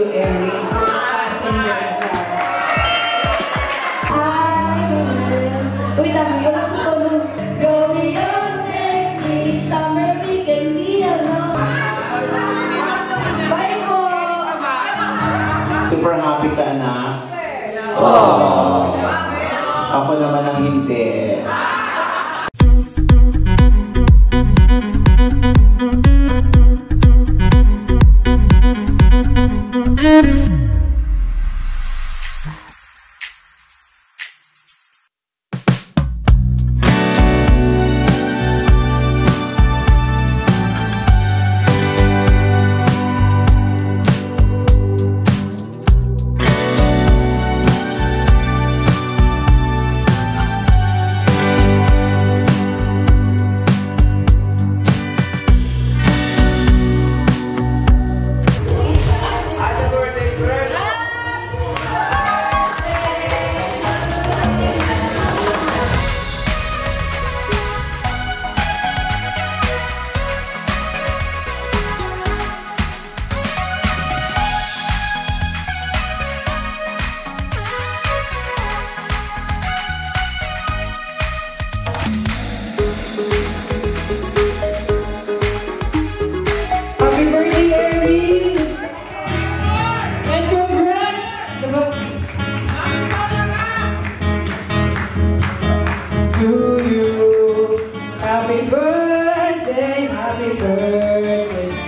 you, Eric, for passing your exam. Wait lang, wala sa tono. Romeo, take me, summer weekend, bye po! Super happy ka na? Oh. Ako naman ang hindi.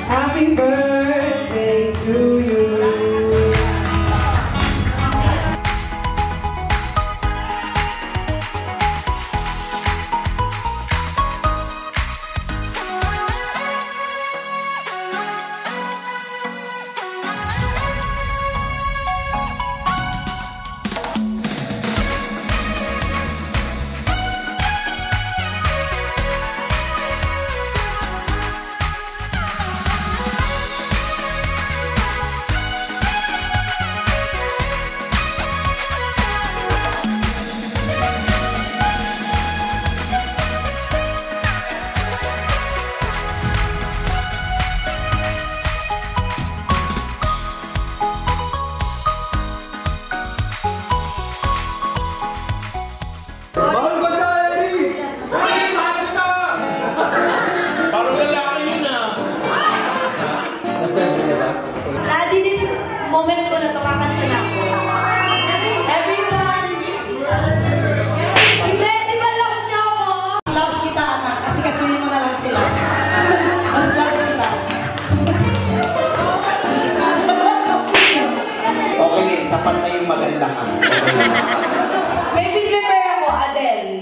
Happy birthday to you. Moment ko na ito, kakanta na ako. Everyone! Hindi, di ba love niyo ako? Love kita, anak. Kasi kasuyin mo na lang sila. Mas love kita. Okay din, sapat na yung maganda ka. Okay. May prepare ako, Adele.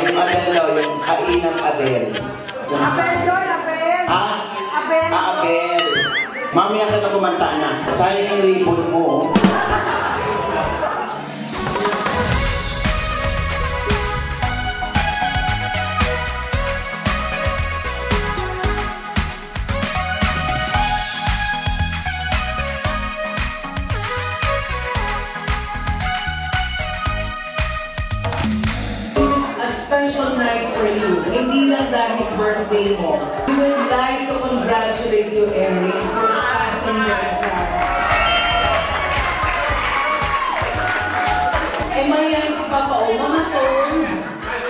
Yung Adele, yung kainang Adele. So, Abel yun, Abel! ha? Abel! Abel! Mamaya ka na kumanta na. Sayang yung ribbon mo. Special night for you. Hindi lang dahil birthday mo. We would like to congratulate you, Eric, for passing your exam. Eh, mahihayin si Papa O. Mama Son,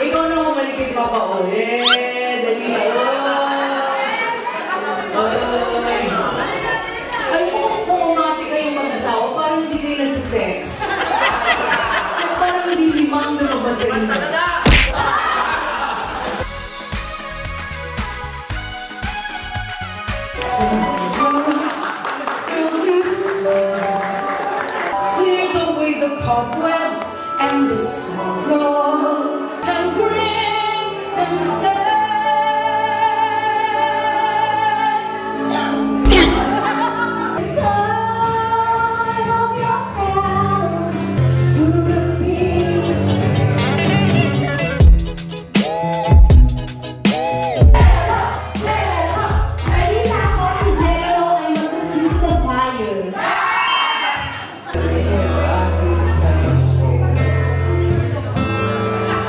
ikaw na humalik kay Papa O. Dali na. Alam mo kung umati kayong mag-asawa, parang hindi kayo nagsisex. Parang hindi limang lumabas sa inyo. Clears away the cobwebs and the sorrow and bring them sad.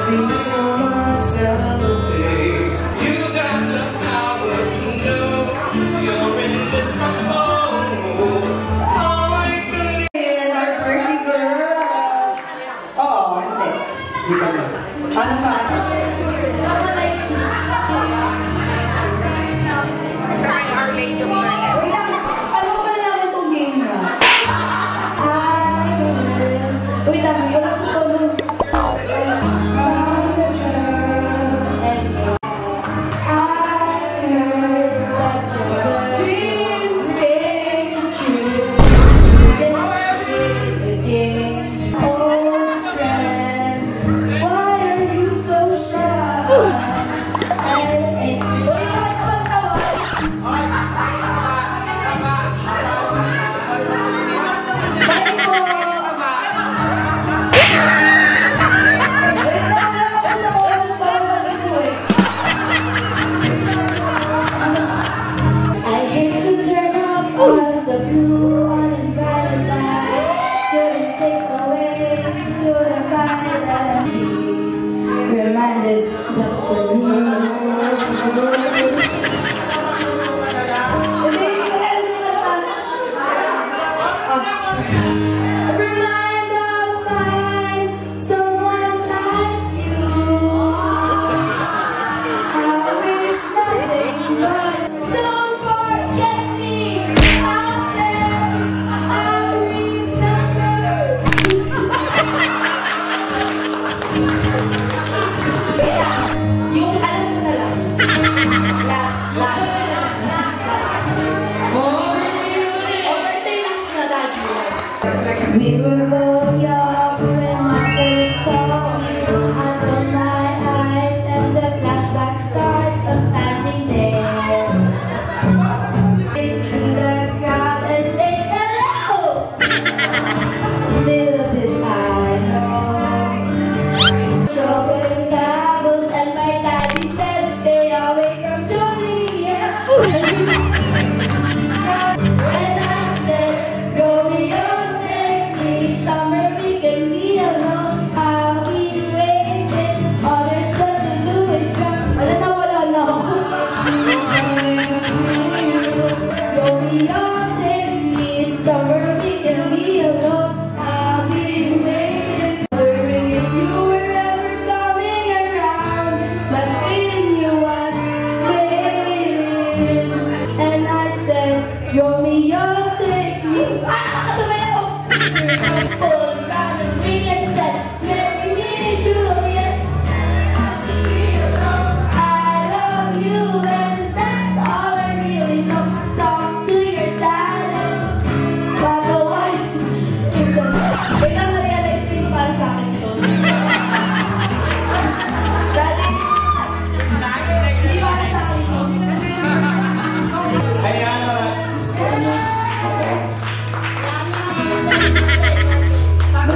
These are my Saturdays. Wait lang, ano ko malalaman tong game na? Wait lang, wala sa tono. Reminded that for me. We were both young when I first saw you. I close my eyes and the flashback starts. I'm standing there into the crowd and say hello. Little did I know, showing doubles and my daddy says stay away from Johnny. And I said, Romeo, summer we can be alone. I'll be waiting. All there's left to do is come. Wala na ako. Romeo, take me. Summer we can be alone. I'll be waiting. Wondering if you were ever coming around. My feeling you was waiting. And I said, Romeo, take me. Pulled around the ring and said, marry me, Juliet. I love you and that's all I really know. Talk to your dad and Papa wife. Wait lang, na-realize ko yung para sa akin ito. Daddy, hindi para sa akin ito. Ayan,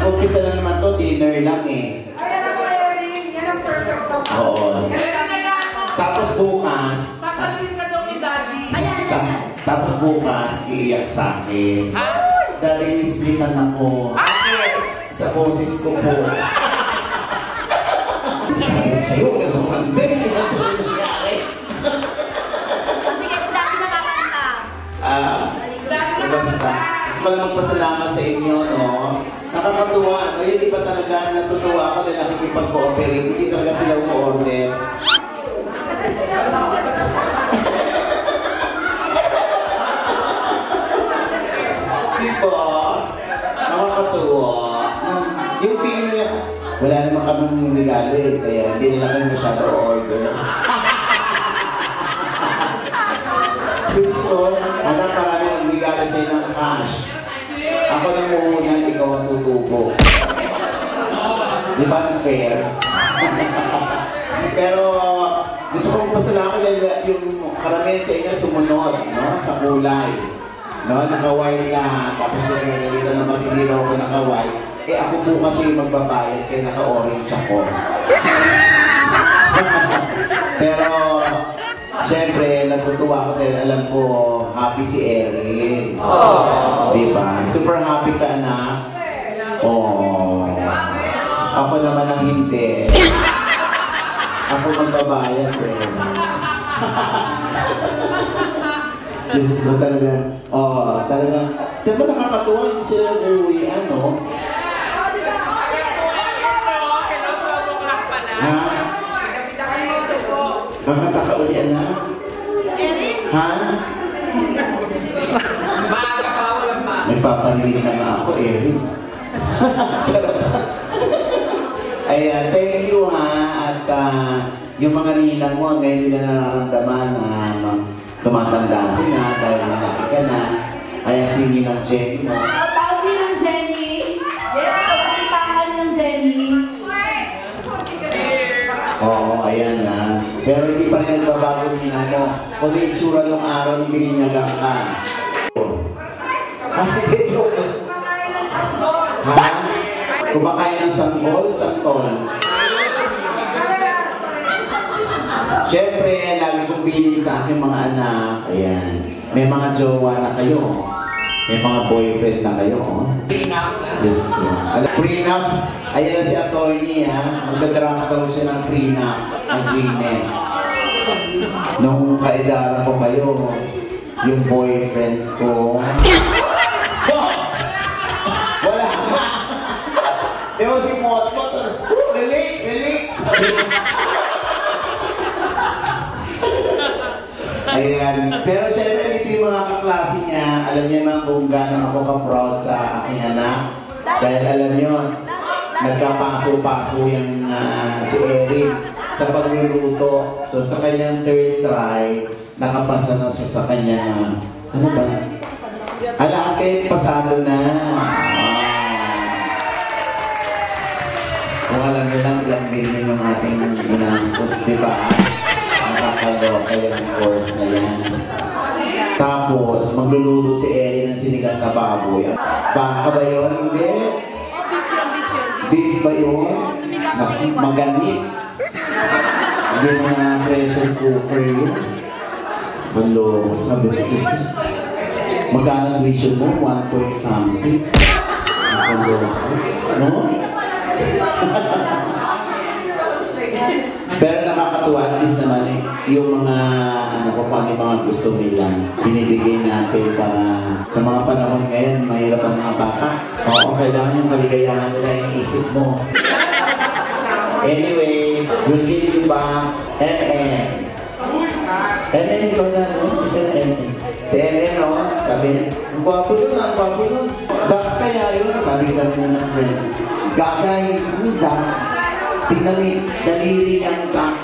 umpisa lang naman to, dinner lang eh. Ayan ako, Erin. Yan ang perfect song. Oo. Tapos bukas, tapos bukas, iiyak sa akin. Dahil splitan ako. Sa boses ko po. Sa'yo, gano'n. Sige, dati nakakanta. Basta. Gusto ko lang magpasalamat sa inyo, no? Nakakatuwa, no? Yun, iba talaga natutuwa ako dahil nakikipag-cooperate. Hindi talaga sila umorder. Diba? Nakakatuwa. Yung feeling niya, wala naman kaming regalo eh, kaya hindi nila kami masyado order. Gusto, anak, marami nagbigala sa'yo ng cash. Ako nang muna, ikaw ang tutubo. Di ba ang fair? Pero gusto kong pasalamat dahil yung karamihan sa inyo sumunod, no? Sa kulay. No? Naka-white lahat. Tapos nagagalitan naman hindi raw ako naka-white. Eh ako po kasi magbabayad kaya naka-orange ako. Pero siyempre, natutuwa ko dahil alam ko happy si Erin. Diba? Super happy ka na. Oh. Ako naman ang hindi. Ako magbabayad eh. Diyos ko talaga. Oh, talaga. Diba nakakatuwa yung sila uwi, ano? Ha? Kakanta ka ulit na? Ha? Nagpapanili na nga ako, Erin. Ayan, thank you ha. At yung mga ninang mo, ngayon nila nararamdaman na tumatanda sila dahil malaki ka na. Ayan, si Ninang Jenny mo. Tawag niyo ng Jenny. Yes, pagkita ka ng Jenny. Oo, ayan na. Pero hindi pa rin nagbabago yung ninang mo. Kung yung itsura yung araw ng bininyagang ka. Kumakain ng sanggol. Ha? Kumakain ng sanggol, santol. Siyempre, lagi kong bilin sa aking mga anak. Ayan. May mga jowa na kayo. May mga boyfriend na kayo. Yes. Prenup. Ayan si attorney ha. Magdadrama daw siya ng prenup agreement. Nung kaedara ko kayo, yung boyfriend ko. Wala ka. Pero si Motmot, relate. Ayan. Pero syempre, dito yung mga kaklase niya, alam niya naman kung gano'n ako ka-proud sa aking anak. Dahil alam niyo, nagkapaso-paso yung si Eric sa pagluluto. So sa kanyang third try, nakapasa na siya sa kanya. Ano ba? Alakit, pasado na. Kung alam niyo lang, ilang bilhin yung ating ginastos, di ba? Nakakaloka yung course na yan. Tapos, magluluto si Ellie ng sinigang na baboy. Baka ba yun? Hindi? Beef ba yun? Maganit. Hindi mo na pressure cooker yun. Hello, sabi ko kasi. Magkano vision mo? 1 point something. Hello. No? Pero nakakatuwa, at least naman yung mga ano pa yung mga gusto nila binibigay natin para sa mga panahon ngayon, mahirap ang mga bata. Oo, kailangan yung kaligayahan nila yung isip mo. Anyway, we'll give you back MM. MM, ikaw na, no? Si MM, no? Sabi niya, ang gwapo nun, ang gwapo nun. Dax kaya yun, sabi ka na ng friend. Gagay, ang Dax. Tingnan mo, daliri ang Dax.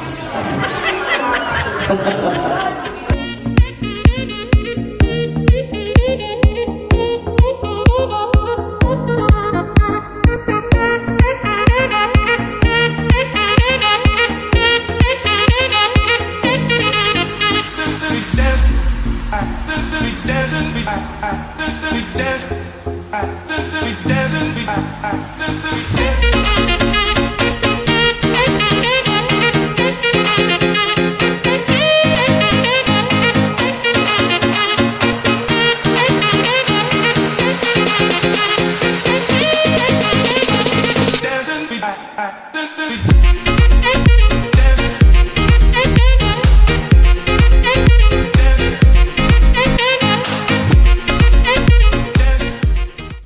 We dancing.